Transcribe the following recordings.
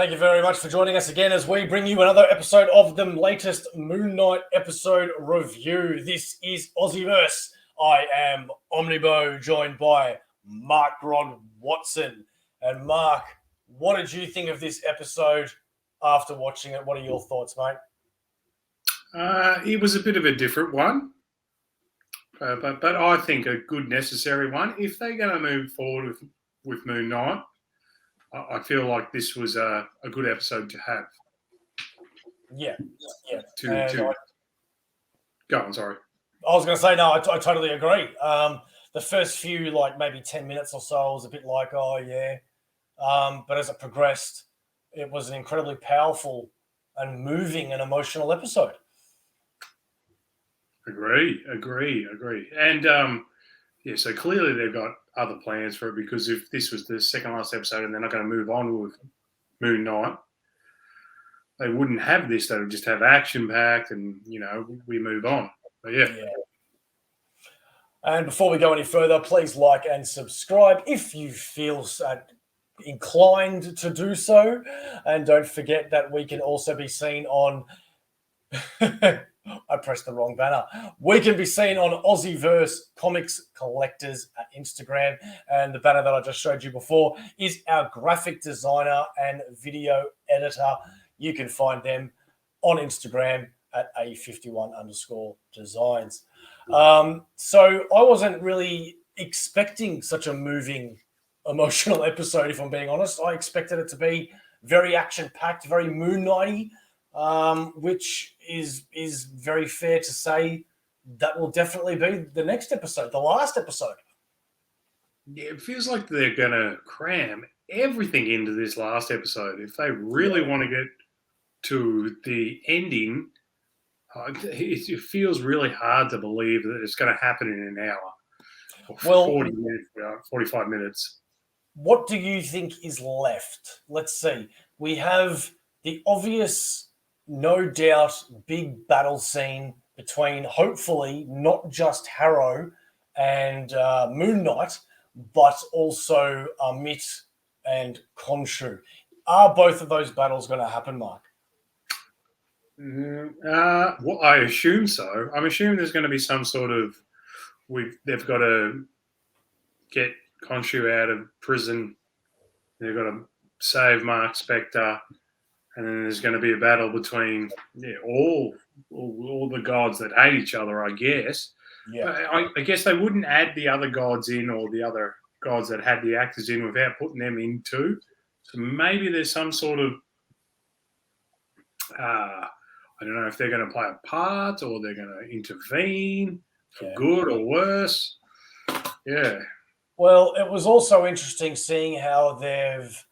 Thank you very much for joining us again as we bring you another episode of the latest Moon Knight episode review. This is AussieVerse. I am OmniBeau, joined by Mark Grodd Watson. And Mark, what did you think of this episode after watching it? What are your thoughts, mate? It was a bit of a different one, but I think a good necessary one. If they're going to move forward with Moon Knight, I feel like this was a good episode to have. Yeah. Go on, sorry. I was going to say, no, I totally agree. The first few, maybe 10 minutes or so, was a bit like, oh, yeah. But as it progressed, it was an incredibly powerful and moving and emotional episode. Agree. And, so clearly they've got other plans for it, because if this was the second last episode and they're not going to move on with Moon Knight, they wouldn't have this. They would just have action-packed and, we move on. But, yeah. And before we go any further, please like and subscribe if you feel inclined to do so. And don't forget that we can also be seen on... I pressed the wrong banner. We can be seen on AussieVerse Comics Collectors at Instagram. And the banner that I just showed you before is our graphic designer and video editor. You can find them on Instagram at A51_designs. So I wasn't really expecting such a moving, emotional episode, if I'm being honest. I expected it to be very action-packed, very Moon Knight-y. Which is very fair to say that will definitely be the next episode, the last episode. Yeah, it feels like they're going to cram everything into this last episode. If they really want to get to the ending, it feels really hard to believe that it's going to happen in an hour. Or 40 minutes, 45 minutes. What do you think is left? Let's see. We have the obvious... no doubt, big battle scene between, hopefully, not just Harrow and Moon Knight, but also Amit and Khonshu. Are both of those battles going to happen, Mark? Well, I assume so. I'm assuming there's going to be some sort of... They've got to get Khonshu out of prison. They've got to save Mark Spector. And then there's going to be a battle between all the gods that hate each other, I guess. Yeah. I guess they wouldn't add the other gods in, or the other gods that had the actors in, without putting them in too. So maybe there's some sort of, I don't know if they're going to play a part or they're going to intervene for good or worse. Yeah. Well, it was also interesting seeing how they've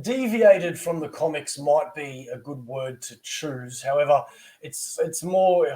deviated from the comics might be a good word to choose. However, it's more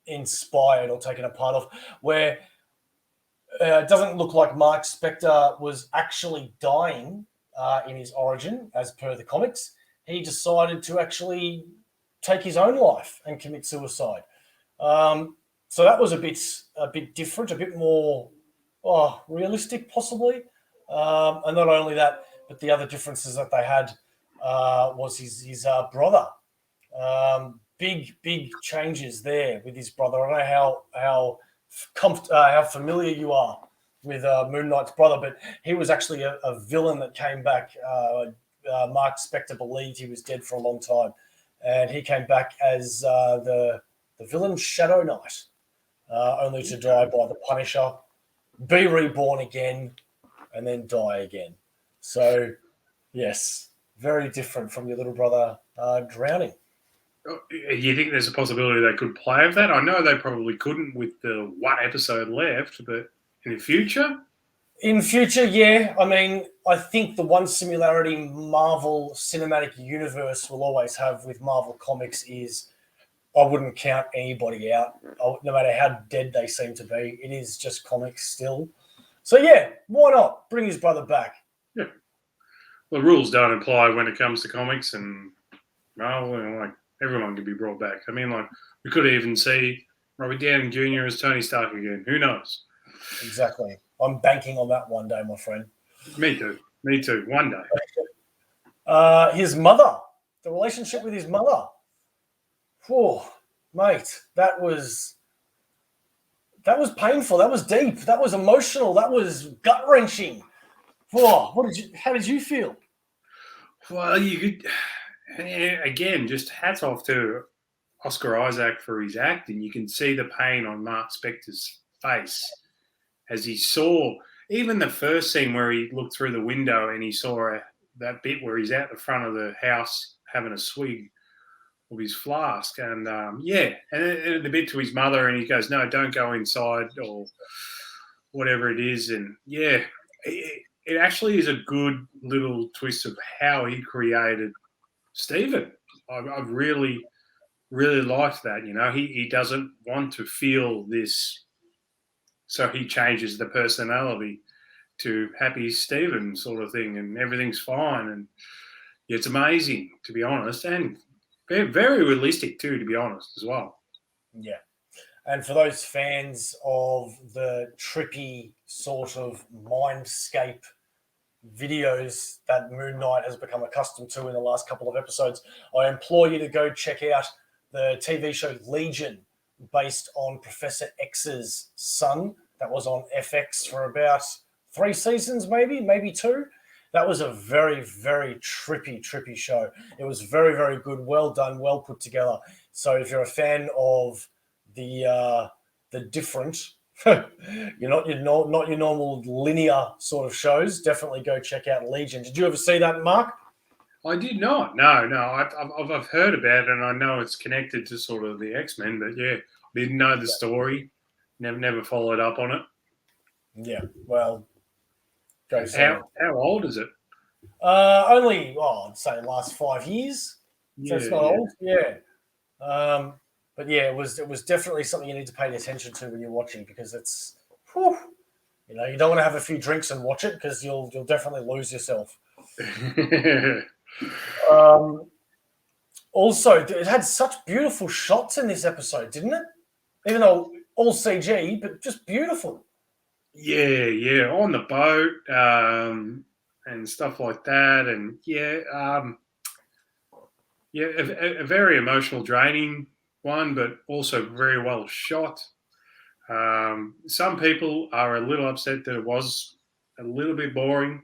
inspired or taken a part of, where it doesn't look like Mark Spector was actually dying in his origin, as per the comics. He decided to actually take his own life and commit suicide. So that was a bit different, a bit more realistic, possibly. And not only that, but the other differences that they had was his brother. Big changes there with his brother. I don't know how familiar you are with Moon Knight's brother, but he was actually a villain that came back. Mark Spector believed he was dead for a long time, and he came back as the villain Shadow Knight, only to die by the Punisher, be reborn again, and then die again. So, yes, very different from your little brother drowning. You think there's a possibility they could play with that? I know they probably couldn't with the one episode left, but in the future? In future, yeah. I mean, I think the one similarity Marvel Cinematic Universe will always have with Marvel Comics is I wouldn't count anybody out, no matter how dead they seem to be. It is just comics still. So, yeah, why not? Bring his brother back. Yeah. Well, the rules don't apply when it comes to comics, and, everyone can be brought back. I mean, we could even see Robert Downey Jr. as Tony Stark again. Who knows? Exactly. I'm banking on that one day, my friend. Me too. Me too. One day. His mother, the relationship with his mother. Oh, mate, that was painful. That was deep. That was emotional. That was gut wrenching. Oh, how did you feel? Well, you could again just hats off to Oscar Isaac for his acting. You can see the pain on Mark Spector's face as he saw even the first scene where he looked through the window and he saw that bit where he's out the front of the house having a swig of his flask, and and the bit to his mother, and he goes, "No, don't go inside," or whatever it is, and it actually is a good little twist of how he created Stephen. I really, really liked that. You know, he doesn't want to feel this, so he changes the personality to happy Stephen sort of thing, and everything's fine. And it's amazing, to be honest, and very, very realistic too, to be honest, as well. Yeah. And for those fans of the trippy sort of mindscape videos that Moon Knight has become accustomed to in the last couple of episodes, I implore you to go check out the TV show Legion, based on Professor X's son. That was on FX for about 3 seasons, maybe 2. That was a very, very trippy show. It was very, very good, well done, well put together. So if you're a fan of the different, not your normal linear sort of shows, definitely go check out Legion. Did you ever see that, Mark? I did not. No. I've heard about it, and I know it's connected to sort of the X-Men, but yeah, didn't know the story. Never followed up on it. Yeah, well, go see How old is it? Only, I'd say last 5 years. So it's not old. Yeah. But yeah, it was definitely something you need to pay attention to when you're watching, because it's, you don't want to have a few drinks and watch it, because you'll definitely lose yourself. Also, it had such beautiful shots in this episode, didn't it? Even though all CG, but just beautiful. Yeah, on the boat and stuff like that, and a very emotional, draining one, but also very well shot. Some people are a little upset that it was a little bit boring,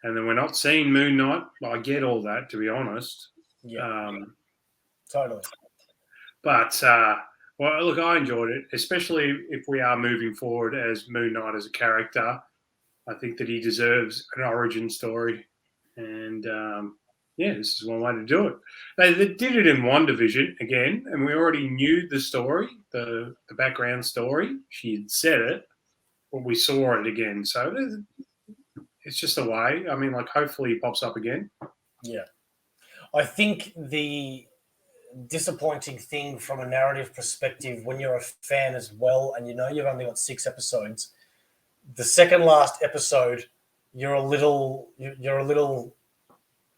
and then we're not seeing Moon Knight. I get all that, to be honest. Yeah, totally. But well, look, I enjoyed it, especially if we are moving forward as Moon Knight as a character. I think that he deserves an origin story, and this is one way to do it. They did it in WandaVision again, and we already knew the story, the background story. She had said it, but we saw it again. So it's just a way. I mean, like, hopefully he pops up again. Yeah. I think the disappointing thing from a narrative perspective, when you're a fan as well, and you've only got 6 episodes, the second last episode, you're a little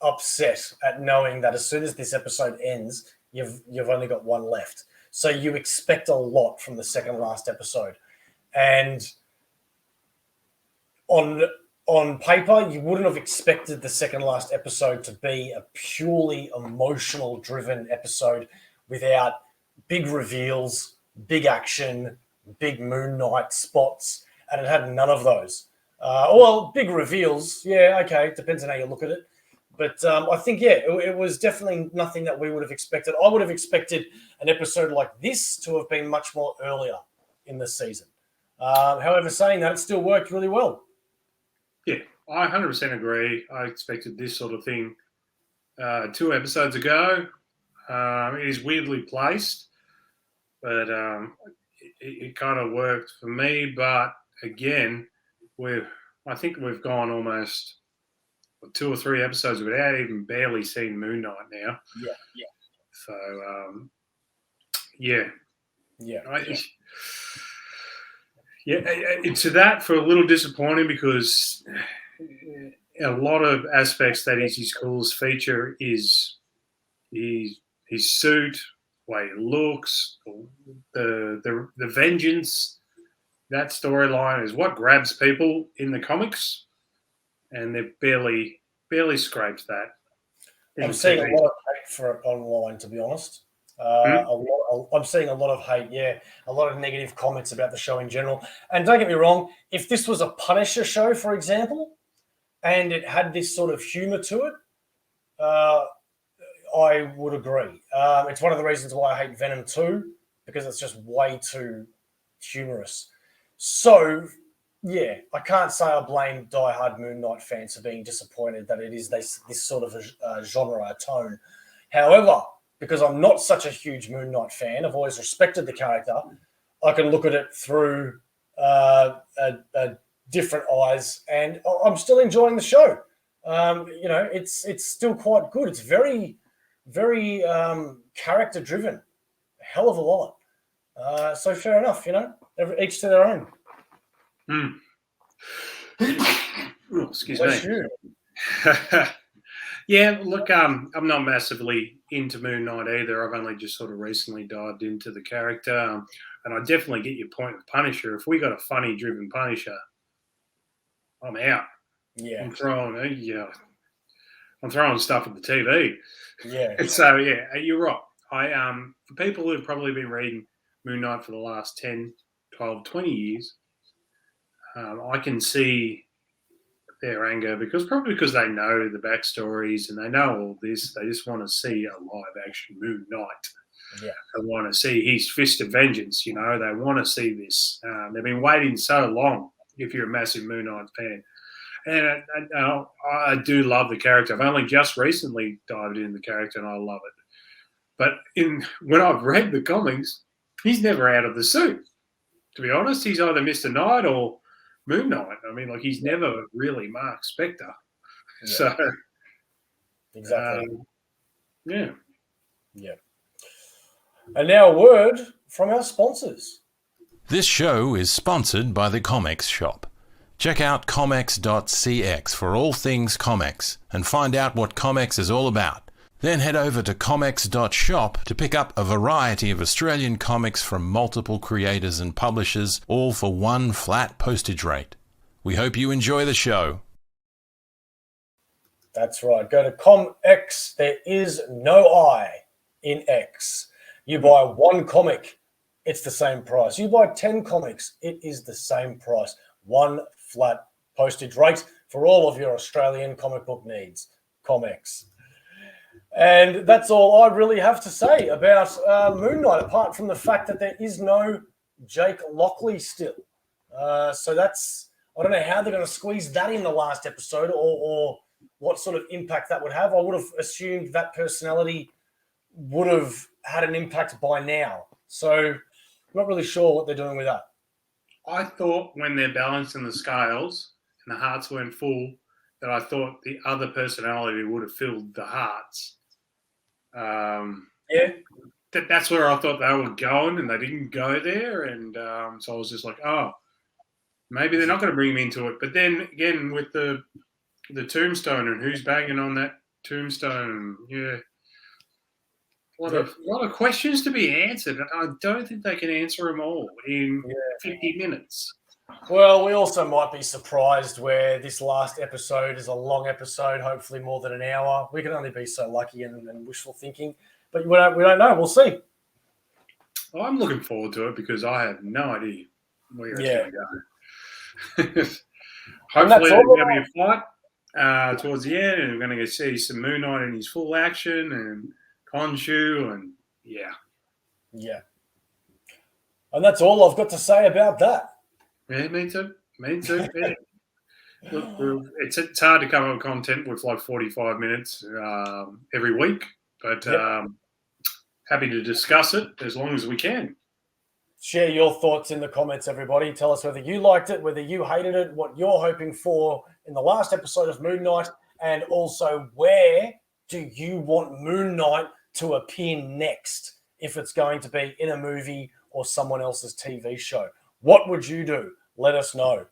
upset at knowing that as soon as this episode ends, you've only got 1 left. So you expect a lot from the second last episode, and on paper, you wouldn't have expected the second last episode to be a purely emotional driven episode without big reveals, big action, big Moon Knight spots, and it had none of those. Big reveals, yeah, okay, depends on how you look at it. But I think, it was definitely nothing that we would have expected. I would have expected an episode like this to have been much more earlier in the season. However, saying that, it still worked really well. Yeah, I 100% agree. I expected this sort of thing 2 episodes ago. It is weirdly placed, but it kind of worked for me. But again, I think we've gone almost 2 or 3 episodes without even barely seeing Moon Knight now. Yeah. So, to that, for a little disappointing, because a lot of aspects that is his coolest feature is his suit, the way he looks, the vengeance. That storyline is what grabs people in the comics. Mm. and they've barely scraped that. I'm seeing a lot of hate for it online, to be honest. I'm seeing a lot of hate, a lot of negative comments about the show in general. And don't get me wrong, if this was a Punisher show, for example, and it had this sort of humor to it, I would agree. It's one of the reasons why I hate Venom 2, because it's just way too humorous. So, yeah, I can't say I blame diehard Moon Knight fans for being disappointed that it is this sort of a genre, a tone. However, because I'm not such a huge Moon Knight fan, I've always respected the character, I can look at it through different eyes, and I'm still enjoying the show. It's still quite good. It's very, very character driven, a hell of a lot. So fair enough, each to their own. Oh, excuse me. Yeah, look, I'm not massively into Moon Knight either. I've only just sort of recently dived into the character, and I definitely get your point with Punisher. If we got a funny driven Punisher, I'm out. Yeah, I'm throwing stuff at the TV. Yeah. So yeah, you're right. For people who've probably been reading Moon Knight for the last 10, 12, 20 years, I can see their anger because they know the backstories and they know all this. They just want to see a live action Moon Knight. Yeah. They want to see his fist of vengeance. They want to see this. They've been waiting so long. If you're a massive Moon Knight fan, and I do love the character. I've only just recently dived into the character and I love it. But when I've read the comics, he's never out of the suit. To be honest, he's either Mr. Knight or Moon Knight. I mean, he's never really Mark Spector. Yeah. So exactly. Yeah. And now a word from our sponsors. This show is sponsored by the Comx shop. Check out comx.cx for all things Comx and find out what Comx is all about. Then head over to comx.shop to pick up a variety of Australian comics from multiple creators and publishers, all for one flat postage rate. We hope you enjoy the show. That's right. Go to Comx. There is no I in X. You buy one comic, it's the same price. You buy 10 comics, it is the same price. One flat postage rate for all of your Australian comic book needs. Comx. And that's all I really have to say about Moon Knight, apart from the fact that there is no Jake Lockley still. So that's, I don't know how they're going to squeeze that in the last episode or what sort of impact that would have. I would have assumed that personality would have had an impact by now. So I'm not really sure what they're doing with that. I thought when they're balancing the scales and the hearts weren't full, that I thought the other personality would have filled the hearts. That's where I thought they were going, and they didn't go there. And so I was just like, oh, maybe they're not going to bring him into it. But then again, with the tombstone and who's banging on that tombstone, a lot of questions to be answered. I don't think they can answer them all in 50 minutes. Well, we also might be surprised where this last episode is a long episode, hopefully more than an hour. We can only be so lucky and wishful thinking, but we don't know. We'll see. Well, I'm looking forward to it because I have no idea where it's going to go. Hopefully, there's going to be a fight towards the end, and we're going to see some Moon Knight in his full action and Khonshu, and yeah. And that's all I've got to say about that. Yeah, me too. Yeah. Look, it's hard to come up with content with like 45 minutes every week, but happy to discuss it as long as we can. Share your thoughts in the comments, everybody. Tell us whether you liked it, whether you hated it, what you're hoping for in the last episode of Moon Knight, and also where do you want Moon Knight to appear next, if it's going to be in a movie or someone else's TV show. What would you do? Let us know.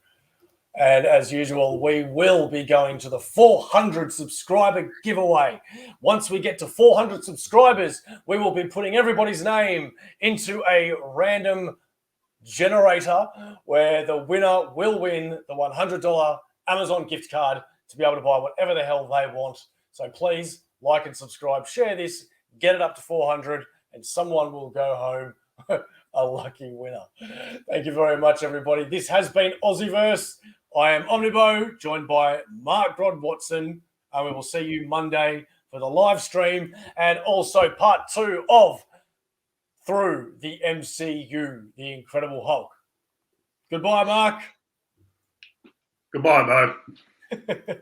And as usual, we will be going to the 400 subscriber giveaway. Once we get to 400 subscribers, we will be putting everybody's name into a random generator where the winner will win the $100 Amazon gift card to be able to buy whatever the hell they want. So please like and subscribe, share this, get it up to 400, and someone will go home a lucky winner. Thank you very much, everybody. This has been AussieVerse. I am OmniBeau, joined by Mark Grodd Watson, and we will see you Monday for the live stream and also part 2 of Through the MCU, The Incredible Hulk. Goodbye, Mark. Goodbye, Bo.